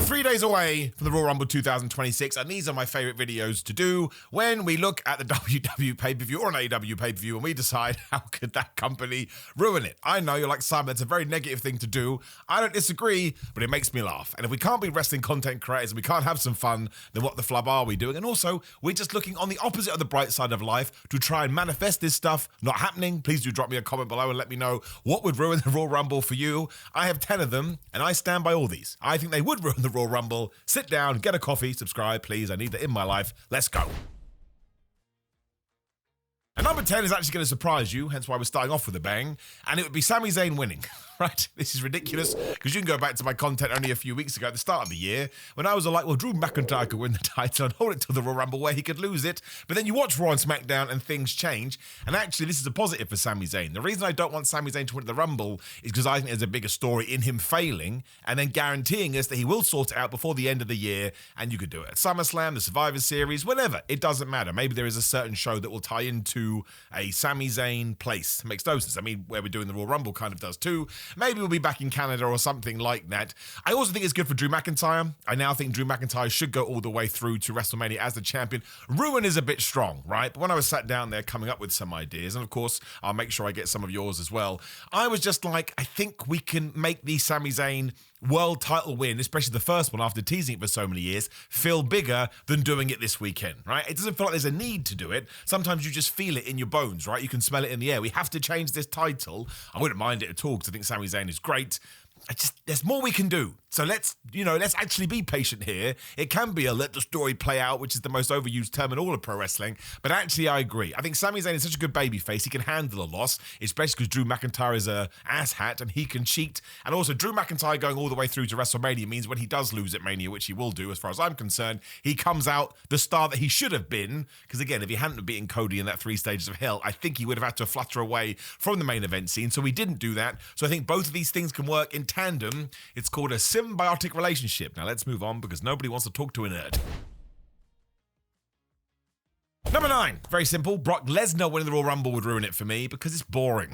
are 3 days away from the Royal Rumble 2026, and these are my favourite videos to do when we look at the WWE pay-per-view or an AEW pay-per-view and we decide how could that company ruin it. I know you're like, Simon, that's a very negative thing to do. I don't disagree, but it makes me laugh. And if we can't be wrestling content creators and we can't have some fun, then what the flub are we doing? And also, we're just looking on the opposite of the bright side of life to try and manifest this stuff not happening. Please do drop me a comment below and let me know what would ruin the Royal Rumble for you. I have 10 of them, and I stand by all these. I think they would ruin the Royal Rumble. Sit down, get a coffee, subscribe, please. I need that in my life. Let's go. And number 10 is actually going to surprise you, hence why we're starting off with a bang, and it would be Sami Zayn winning. Right? This is ridiculous, because you can go back to my content only a few weeks ago at the start of the year, when I was like, well, Drew McIntyre could win the title and hold it till the Royal Rumble where he could lose it, but then you watch Raw and SmackDown and things change, and actually this is a positive for Sami Zayn. The reason I don't want Sami Zayn to win the Rumble is because I think there's a bigger story in him failing, and then guaranteeing us that he will sort it out before the end of the year, and you could do it at SummerSlam, the Survivor Series, whenever. It doesn't matter. Maybe there is a certain show that will tie into a Sami Zayn place. It makes no sense. I mean, where we're doing the Royal Rumble kind of does too. Maybe we'll be back in Canada or something like that. I also think it's good for Drew McIntyre. I now think Drew McIntyre should go all the way through to WrestleMania as the champion. Ruin is a bit strong, right? But when I was sat down there coming up with some ideas, and of course, I'll make sure I get some of yours as well, I was just like, I think we can make the Sami Zayn world title win, especially the first one after teasing it for so many years, feel bigger than doing it this weekend, right? It doesn't feel like there's a need to do it. Sometimes you just feel it in your bones, right? You can smell it in the air. We have to change this title. I wouldn't mind it at all because I think Sami Zayn is great. There's more we can do. So let's actually be patient here. It can be a let the story play out, which is the most overused term in all of pro wrestling. But actually, I agree. I think Sami Zayn is such a good babyface. He can handle a loss, especially because Drew McIntyre is a asshat and he can cheat. And also, Drew McIntyre going all the way through to WrestleMania means when he does lose at Mania, which he will do as far as I'm concerned, he comes out the star that he should have been. Because again, if he hadn't beaten Cody in that 3 stages of hell, I think he would have had to flutter away from the main event scene. So he didn't do that. So I think both of these things can work in tandem. It's called a symbiotic relationship. Now let's move on because nobody wants to talk to a nerd. Number 9, very simple. Brock Lesnar winning the Royal Rumble would ruin it for me because it's boring.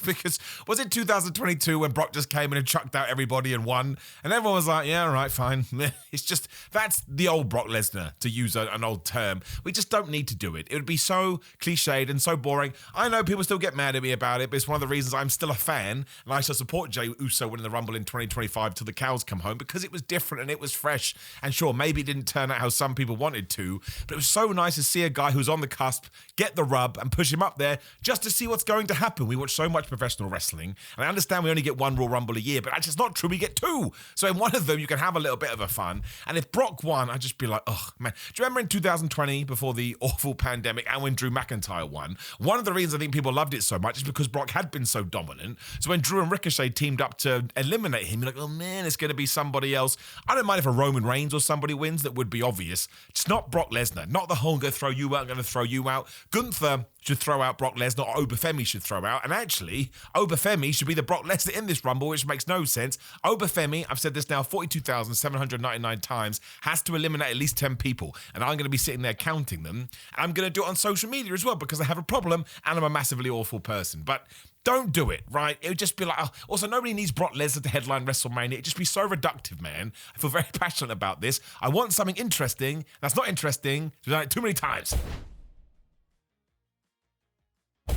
Because was it 2022 when Brock just came in and chucked out everybody and won? And everyone was like, yeah, all right, fine. It's just, that's the old Brock Lesnar, to use an old term. We just don't need to do it. It would be so cliched and so boring. I know people still get mad at me about it, but it's one of the reasons I'm still a fan. And I shall support Jey Uso winning the Rumble in 2025 till the cows come home because it was different and it was fresh. And sure, maybe it didn't turn out how some people wanted to, but it was so nice to see a guy who's on the cusp get the rub and push him up there just to see what's going to happen. We watch so much professional wrestling, and I understand we only get 1 Royal Rumble a year, but actually it's not true. We get 2. So in one of them, you can have a little bit of a fun. And if Brock won, I'd just be like, oh, man. Do you remember in 2020, before the awful pandemic, and when Drew McIntyre won, one of the reasons I think people loved it so much is because Brock had been so dominant. So when Drew and Ricochet teamed up to eliminate him, you're like, oh, man, it's going to be somebody else. I don't mind if a Roman Reigns or somebody wins. That would be obvious. It's not Brock Lesnar. Not the whole go throw you out, I'm going to throw you out. Gunther should throw out Brock Lesnar, or Obafemi should throw out. And actually, Obafemi should be the Brock Lesnar in this Rumble, which makes no sense. Obafemi, I've said this now 42,799 times, has to eliminate at least 10 people. And I'm going to be sitting there counting them. I'm going to do it on social media as well because I have a problem and I'm a massively awful person. But don't do it, right? It would just be like, oh. Also, nobody needs Brock Lesnar to headline WrestleMania. It'd just be so reductive, man. I feel very passionate about this. I want something interesting. That's not interesting. We've done it too many times.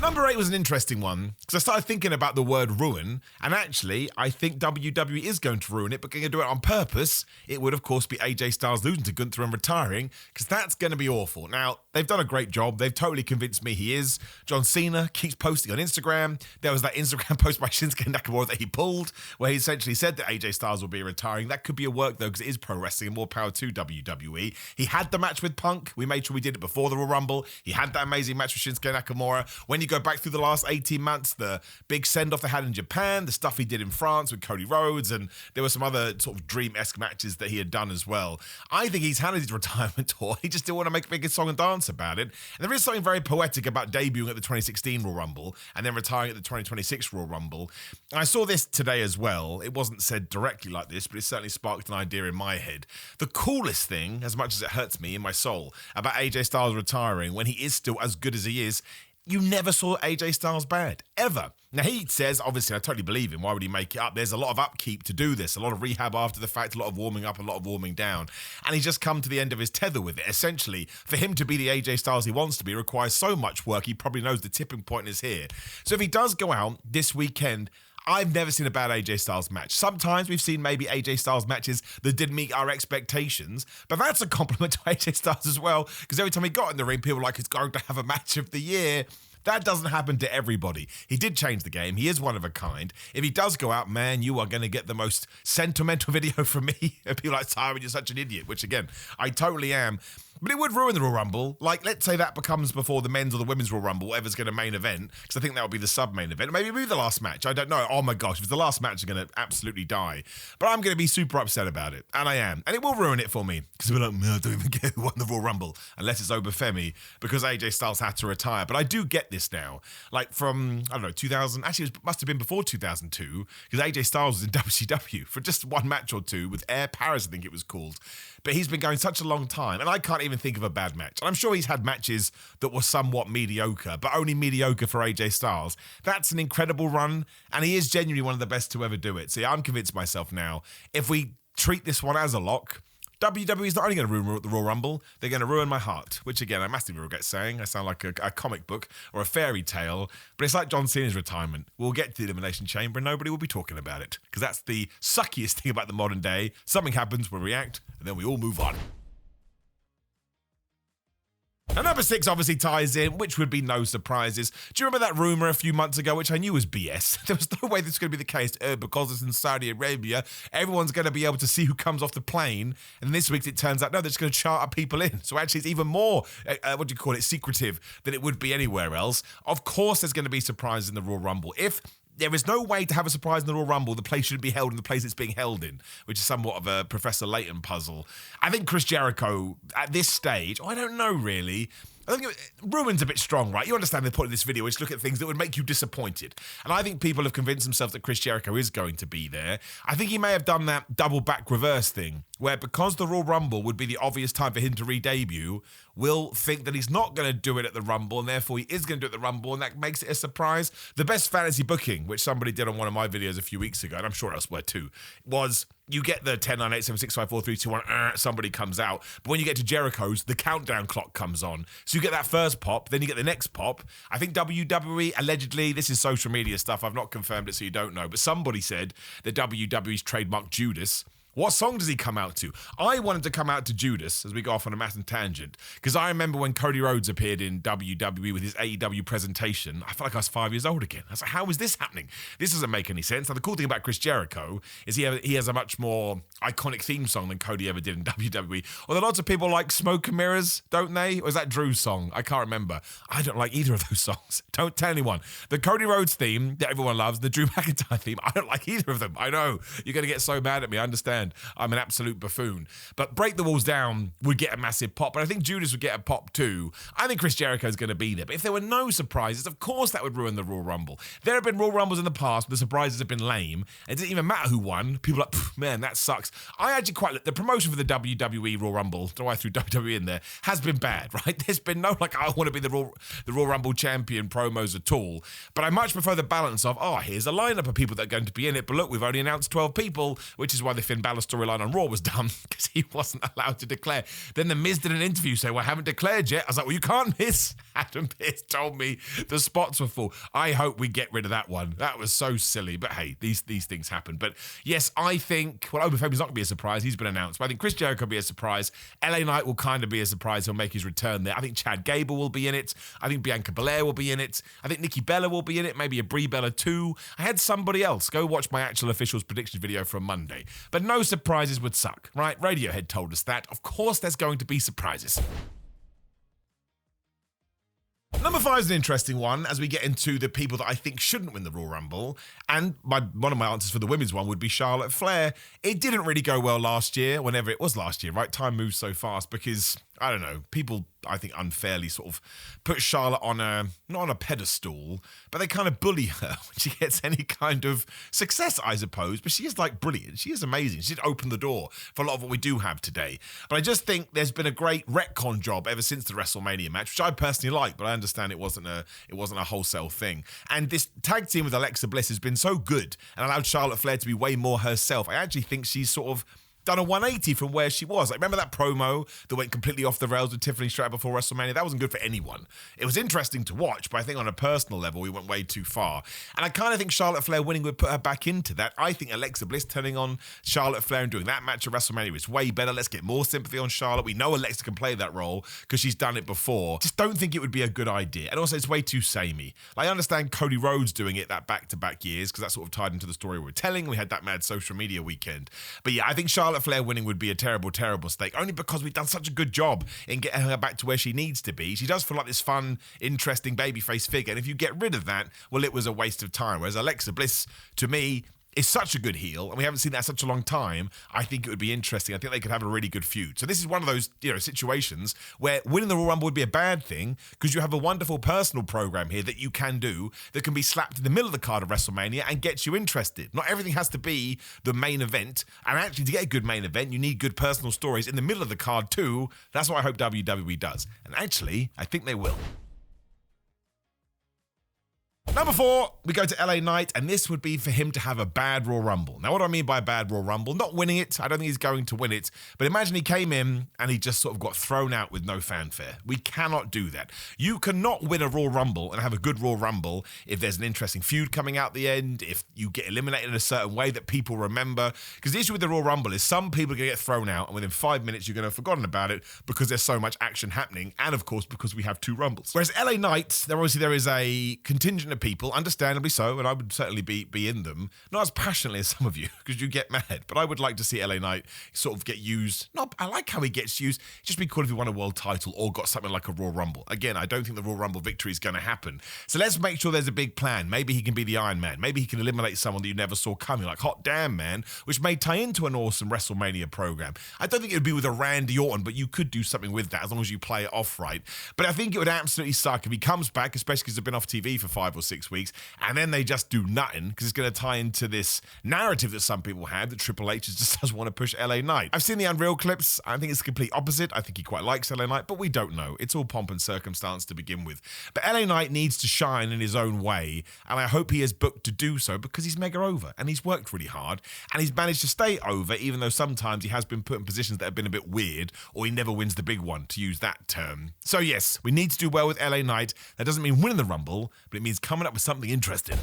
Number 8 was an interesting one because I started thinking about the word ruin, and actually I think WWE is going to ruin it, but going to do it on purpose. It would of course be AJ Styles losing to Gunther and retiring, because that's going to be awful. Now, they've done a great job. They've totally convinced me he is. John Cena keeps posting on Instagram. There was that Instagram post by Shinsuke Nakamura that he pulled where he essentially said that AJ Styles will be retiring. That could be a work though, because it is pro wrestling and more power to WWE. He had the match with Punk. We made sure we did it before the Royal Rumble. He had that amazing match with Shinsuke Nakamura. When you go back through the last 18 months, the big send-off they had in Japan, the stuff he did in France with Cody Rhodes, and there were some other sort of dream-esque matches that he had done as well. I think he's had his retirement tour. He just didn't want to make a big song and dance about it. And there is something very poetic about debuting at the 2016 Royal Rumble and then retiring at the 2026 Royal Rumble. And I saw this today as well. It wasn't said directly like this, but it certainly sparked an idea in my head. The coolest thing, as much as it hurts me in my soul, about AJ Styles retiring when he is still as good as he is you never saw AJ Styles bad, ever. Now, he says, obviously, I totally believe him. Why would he make it up? There's a lot of upkeep to do this, a lot of rehab after the fact, a lot of warming up, a lot of warming down. And he's just come to the end of his tether with it. Essentially, for him to be the AJ Styles he wants to be requires so much work, he probably knows the tipping point is here. So if he does go out this weekend, I've never seen a bad AJ Styles match. Sometimes we've seen maybe AJ Styles matches that didn't meet our expectations, but that's a compliment to AJ Styles as well, because every time he got in the ring, people were like, he's going to have a match of the year. That doesn't happen to everybody. He did change the game. He is one of a kind. If he does go out, man, you are going to get the most sentimental video from me. People like, Simon, you're such an idiot, which again, I totally am. But it would ruin the Royal Rumble. Like, let's say that becomes before the men's or the women's Royal Rumble, whatever's going to main event, because I think that would be the sub-main event. Maybe it'll be the last match. I don't know. Oh my gosh, if it's the last match, I'm going to absolutely die. But I'm going to be super upset about it. And I am. And it will ruin it for me. Because we're like, I don't even care who won the Royal Rumble, unless it's Obafemi, because AJ Styles had to retire. But I do get this now. Like from, I don't know, 2000, actually it must have been before 2002, because AJ Styles was in WCW for just one match or two with Air Paris, I think it was called. But he's been going such a long time, and I can't even think of a bad match. And I'm sure he's had matches that were somewhat mediocre, but only mediocre for AJ Styles. That's an incredible run, and he is genuinely one of the best to ever do it. See, I'm convinced myself now, if we treat this one as a lock, WWE is not only going to ruin the Royal Rumble, they're going to ruin my heart, which again, I massively regret saying. I sound like a comic book or a fairy tale, but it's like John Cena's retirement. We'll get to the Elimination Chamber and nobody will be talking about it, because that's the suckiest thing about the modern day. Something happens, we react, and then we all move on. And number 6 obviously ties in, which would be no surprises. Do you remember that rumour a few months ago, which I knew was BS? There was no way this was going to be the case, because it's in Saudi Arabia, everyone's going to be able to see who comes off the plane. And this week it turns out, no, they're just going to charter people in. So actually it's even more, secretive than it would be anywhere else. Of course there's going to be surprises in the Royal Rumble. If there is no way to have a surprise in the Royal Rumble, the place should be held in the place it's being held in, which is somewhat of a Professor Layton puzzle. I think Chris Jericho, at this stage, I don't know really, I think ruin's a bit strong, right? You understand the point of this video is to look at things that would make you disappointed. And I think people have convinced themselves that Chris Jericho is going to be there. I think he may have done that double back reverse thing, where because the Royal Rumble would be the obvious time for him to re-debut, will think that he's not going to do it at the Rumble, and therefore he is going to do it at the Rumble, and that makes it a surprise. The best fantasy booking, which somebody did on one of my videos a few weeks ago, and I'm sure elsewhere too, was you get the 10, 9, 8, 7, 6, 5, 4, 3, 2, 1, somebody comes out. But when you get to Jericho's, the countdown clock comes on. So you get that first pop, then you get the next pop. I think WWE, allegedly, this is social media stuff, I've not confirmed it so you don't know, but somebody said that WWE's trademark Judas. What song does he come out to? I wanted to come out to Judas as we go off on a massive tangent, because I remember when Cody Rhodes appeared in WWE with his AEW presentation, I felt like I was 5 years old again. I was like, how is this happening? This doesn't make any sense. Now, the cool thing about Chris Jericho is he has a much more iconic theme song than Cody ever did in WWE. Although lots of people like Smoke and Mirrors, don't they? Or is that Drew's song? I can't remember. I don't like either of those songs. Don't tell anyone. The Cody Rhodes theme that everyone loves, the Drew McIntyre theme, I don't like either of them. I know. You're going to get so mad at me. I understand. I'm an absolute buffoon. But Break the Walls Down would get a massive pop, but I think Judas would get a pop too. I think Chris Jericho is going to be there. But if there were no surprises, of course that would ruin the Royal Rumble. There have been Royal Rumbles in the past, but the surprises have been lame. It didn't even matter who won. People are like, man, that sucks. I actually quite like the promotion for the WWE Royal Rumble, don't know why I threw WWE in there, has been bad, right? There's been no, like, I want to be the Royal Rumble champion promos at all. But I much prefer the balance of, here's a lineup of people that are going to be in it, but look, we've only announced 12 people, which is why the Finn Balor storyline on Raw was done, because he wasn't allowed to declare. Then the Miz did an interview saying, well, I haven't declared yet. I was like, well, you can't miss. Adam Pearce told me the spots were full. I hope we get rid of that one. That was so silly. But hey, these things happen. But yes, I think, well, Obafemi's not going to be a surprise. He's been announced. But I think Chris Jericho will be a surprise. LA Knight will kind of be a surprise. He'll make his return there. I think Chad Gable will be in it. I think Bianca Belair will be in it. I think Nikki Bella will be in it. Maybe a Brie Bella too. I had somebody else. Go watch my actual officials prediction video from Monday. But no surprises would suck, right? Radiohead told us that. Of course there's going to be surprises. Number 5 is an interesting one as we get into the people that I think shouldn't win the Royal Rumble. And one of my answers for the women's one would be Charlotte Flair. It didn't really go well last year, whenever it was last year, right? Time moves so fast because I don't know, people, I think, unfairly sort of put Charlotte on not on a pedestal, but they kind of bully her when she gets any kind of success, I suppose. But she is like brilliant. She is amazing. She did open the door for a lot of what we do have today. But I just think there's been a great retcon job ever since the WrestleMania match, which I personally like, but I understand it wasn't a wholesale thing. And this tag team with Alexa Bliss has been so good and allowed Charlotte Flair to be way more herself. I actually think she's sort of done a 180 from where she was. Like, remember that promo that went completely off the rails with Tiffany Stratton before WrestleMania? That wasn't good for anyone. It was interesting to watch, but I think on a personal level, we went way too far. And I kind of think Charlotte Flair winning would put her back into that. I think Alexa Bliss turning on Charlotte Flair and doing that match at WrestleMania is way better. Let's get more sympathy on Charlotte. We know Alexa can play that role because she's done it before. Just don't think it would be a good idea. And also, it's way too samey. Like, I understand Cody Rhodes doing it that back-to-back years because that sort of tied into the story we were telling. We had that mad social media weekend. But yeah, I think Charlotte Flair winning would be a terrible, terrible mistake, only because we've done such a good job in getting her back to where she needs to be. She does feel like this fun, interesting babyface figure, and if you get rid of that, well, it was a waste of time. Whereas Alexa Bliss, to me, is such a good heel, and we haven't seen that in such a long time. I think it would be interesting. I think they could have a really good feud. So this is one of those, situations where winning the Royal Rumble would be a bad thing because you have a wonderful personal program here that you can do that can be slapped in the middle of the card of WrestleMania and gets you interested. Not everything has to be the main event, and actually to get a good main event, you need good personal stories in the middle of the card too. That's what I hope WWE does. And actually, I think they will. Number 4, we go to LA Knight, and this would be for him to have a bad Royal Rumble. Now, what do I mean by a bad Royal Rumble? Not winning it. I don't think he's going to win it. But imagine he came in and he just sort of got thrown out with no fanfare. We cannot do that. You cannot win a Royal Rumble and have a good Royal Rumble if there's an interesting feud coming out the end, if you get eliminated in a certain way that people remember. Because the issue with the Royal Rumble is some people are going to get thrown out, and within 5 minutes, you're going to have forgotten about it because there's so much action happening. And, of course, because we have 2 Rumbles. Whereas LA Knight, there is a contingent of people, understandably so, and I would certainly be in them, not as passionately as some of you, because you get mad, but I would like to see LA Knight sort of get used. I like how he gets used. Just be cool if he won a world title or got something like a Royal Rumble. Again, I don't think the Royal Rumble victory is going to happen. So let's make sure there's a big plan. Maybe he can be the Iron Man. Maybe he can eliminate someone that you never saw coming, like Hot Damn Man, which may tie into an awesome WrestleMania program. I don't think it would be with a Randy Orton, but you could do something with that as long as you play it off right. But I think it would absolutely suck if he comes back, especially because they've been off TV for 5 or 6 weeks, and then they just do nothing because it's going to tie into this narrative that some people have that Triple H just doesn't want to push LA Knight. I've seen the Unreal clips. I think it's the complete opposite. I think he quite likes LA Knight, but we don't know. It's all pomp and circumstance to begin with. But LA Knight needs to shine in his own way, and I hope he is booked to do so because he's mega over and he's worked really hard and he's managed to stay over, even though sometimes he has been put in positions that have been a bit weird, or he never wins the big one, to use that term. So yes, we need to do well with LA Knight. That doesn't mean winning the Rumble, but it means coming up with something interesting.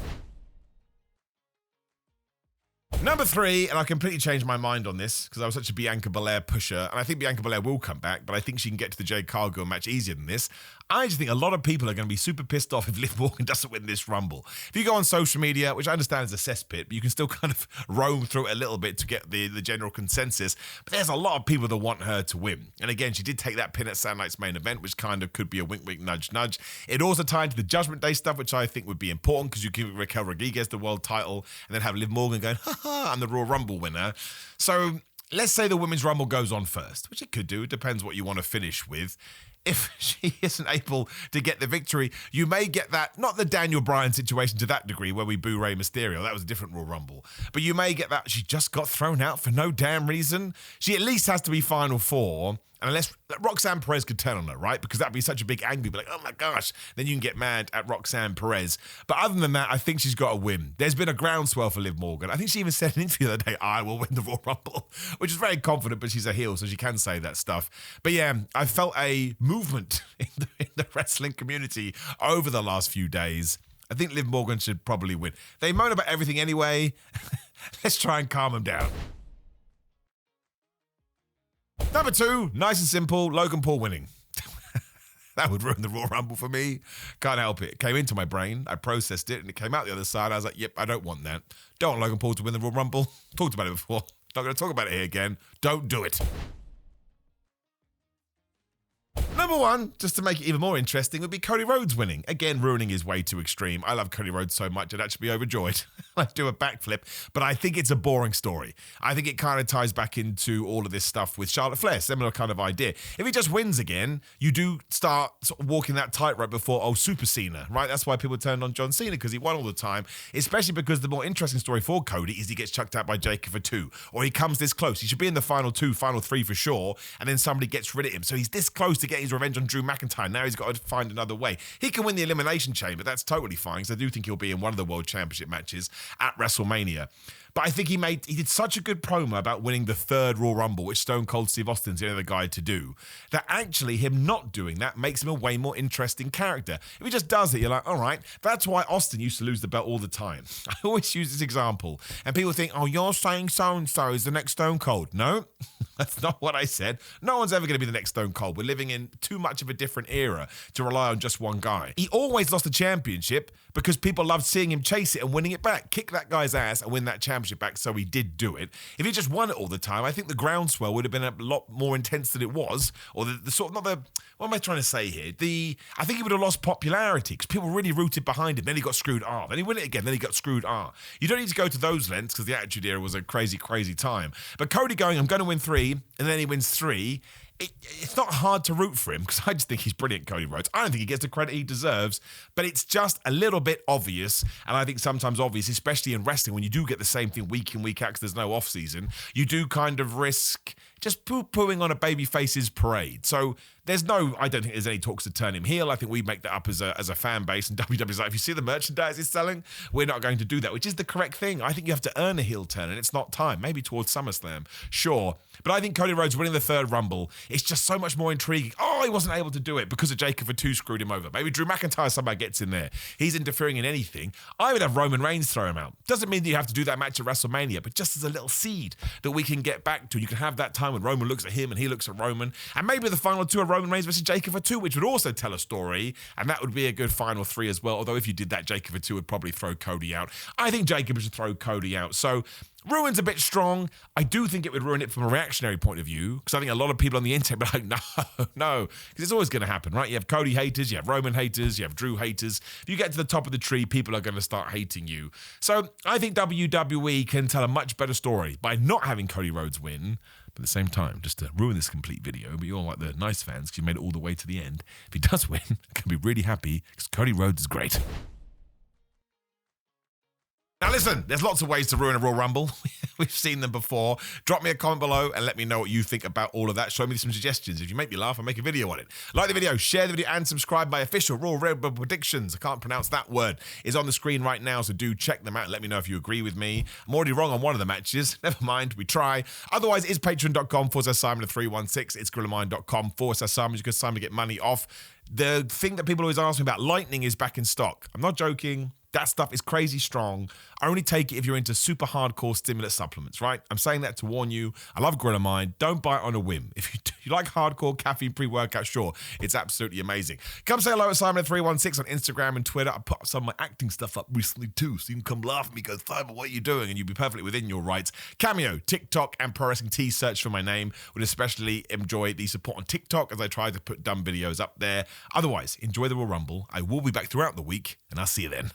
Number 3, and I completely changed my mind on this because I was such a Bianca Belair pusher, and I think Bianca Belair will come back, but I think she can get to the Jade Cargill match easier than this. I just think a lot of people are going to be super pissed off if Liv Morgan doesn't win this Rumble. If you go on social media, which I understand is a cesspit, but you can still kind of roam through it a little bit to get the general consensus, but there's a lot of people that want her to win. And again, she did take that pin at Saturday Night's main event, which kind of could be a wink, wink, nudge, nudge. It also tied into the Judgment Day stuff, which I think would be important because you give Raquel Rodriguez the world title and then have Liv Morgan going, I'm the Royal Rumble winner. So let's say the Women's Rumble goes on first, which it could do. It depends what you want to finish with. If she isn't able to get the victory, you may get that, not the Daniel Bryan situation to that degree where we boo Rey Mysterio. That was a different Royal Rumble. But you may get that she just got thrown out for no damn reason. She at least has to be Final 4. And unless Roxanne Perez could turn on her, right? Because that'd be such a big angle. Be like, oh my gosh. Then you can get mad at Roxanne Perez. But other than that, I think she's got to win. There's been a groundswell for Liv Morgan. I think she even said in an interview the other day, I will win the Royal Rumble, which is very confident, but she's a heel, so she can say that stuff. But yeah, I felt a movement in the wrestling community over the last few days. I think Liv Morgan should probably win. They moan about everything anyway. Let's try and calm them down. Number 2, nice and simple, Logan Paul winning. That would ruin the Royal Rumble for me. Can't help it. It came into my brain, I processed it, and it came out the other side. I was like, yep, I don't want that. Don't want Logan Paul to win the Royal Rumble. Talked about it before. Not going to talk about it here again. Don't do it. Number one, just to make it even more interesting, would be Cody Rhodes winning. Again, ruining is way too extreme. I love Cody Rhodes so much, I'd actually be overjoyed. I'd do a backflip, but I think it's a boring story. I think it kind of ties back into all of this stuff with Charlotte Flair, similar kind of idea. If he just wins again, you do start sort of walking that tightrope before, Super Cena, right? That's why people turned on John Cena, because he won all the time, especially because the more interesting story for Cody is he gets chucked out by Jey for 2, or he comes this close. He should be in the final 2, final 3 for sure, and then somebody gets rid of him. So he's this close to getting his revenge on Drew McIntyre. Now he's got to find another way. He can win the Elimination Chamber. That's totally fine, because I do think he'll be in one of the World Championship matches at WrestleMania. But I think he did such a good promo about winning the 3rd Royal Rumble, which Stone Cold Steve Austin's the other guy to do, that actually him not doing that makes him a way more interesting character. If he just does it, you're like, all right, that's why Austin used to lose the belt all the time. I always use this example, and people think, you're saying so-and-so is the next Stone Cold. No, that's not what I said. No one's ever going to be the next Stone Cold. We're living in too much of a different era to rely on just one guy. He always lost the championship because people loved seeing him chase it and winning it back. Kick that guy's ass and win that championship back, so he did do it. If he just won it all the time, I think the groundswell would have been a lot more intense than it was, or the sort of, not the, what am I trying to say here? I think he would have lost popularity because people really rooted behind him. Then he got screwed. Then he won it again. Then he got screwed. You don't need to go to those lengths because the Attitude Era was a crazy, crazy time. But Cody going, I'm going to win 3, and then he wins 3. It's not hard to root for him because I just think he's brilliant, Cody Rhodes. I don't think he gets the credit he deserves, but it's just a little bit obvious, and I think sometimes obvious, especially in wrestling, when you do get the same thing week in, week out because there's no off-season, you do kind of risk just poo-pooing on a babyface's parade. So I don't think there's any talks to turn him heel. I think we make that up as a fan base, and WWE's like, if you see the merchandise he's selling, we're not going to do that, which is the correct thing. I think you have to earn a heel turn, and it's not time. Maybe towards SummerSlam, sure. But I think Cody Rhodes winning the 3rd Rumble, it's just so much more intriguing. He wasn't able to do it because of Jey for 2 screwed him over. Maybe Drew McIntyre somehow gets in there. He's interfering in anything. I would have Roman Reigns throw him out. Doesn't mean that you have to do that match at WrestleMania, but just as a little seed that we can get back to. You can have that time when Roman looks at him and he looks at Roman. And maybe the final 2 are Roman Reigns versus Jey for 2, which would also tell a story. And that would be a good final 3 as well. Although if you did that, Jey for 2 would probably throw Cody out. I think Jacob should throw Cody out. So ruin's a bit strong. I do think it would ruin it from a reactionary point of view, because I think a lot of people on the internet are like, no, because it's always going to happen, right? You have Cody haters, you have Roman haters, you have Drew haters. If you get to the top of the tree, people are going to start hating you. So I think WWE can tell a much better story by not having Cody Rhodes win, but at the same time, just to ruin this complete video, but you're like the nice fans because you made it all the way to the end. If he does win, I can be really happy because Cody Rhodes is great. Now listen, there's lots of ways to ruin a Royal Rumble. We've seen them before. Drop me a comment below and let me know what you think about all of that. Show me some suggestions. If you make me laugh, I'll make a video on it. Like the video, share the video, and subscribe. My official Royal Rumble predictions, I can't pronounce that word, is on the screen right now, so do check them out and let me know if you agree with me. I'm already wrong on one of the matches. Never mind, we try. Otherwise, it's patreon.com/Simon316. It's grillermine.com/Simon. You can Simon to get money off. The thing that people always ask me about, Lightning is back in stock. I'm not joking. That stuff is crazy strong. I only take it if you're into super hardcore stimulant supplements, right? I'm saying that to warn you. I love Gorilla Mind. Don't buy it on a whim. If you like hardcore caffeine pre-workout, sure, it's absolutely amazing. Come say hello at Simon316 on Instagram and Twitter. I put some of my acting stuff up recently too, so you can come laugh at me, go, Simon, what are you doing? And you'll be perfectly within your rights. Cameo, TikTok, and Pro Wrestling Tees, search for my name. Would especially enjoy the support on TikTok as I try to put dumb videos up there. Otherwise, enjoy the Royal Rumble. I will be back throughout the week, and I'll see you then.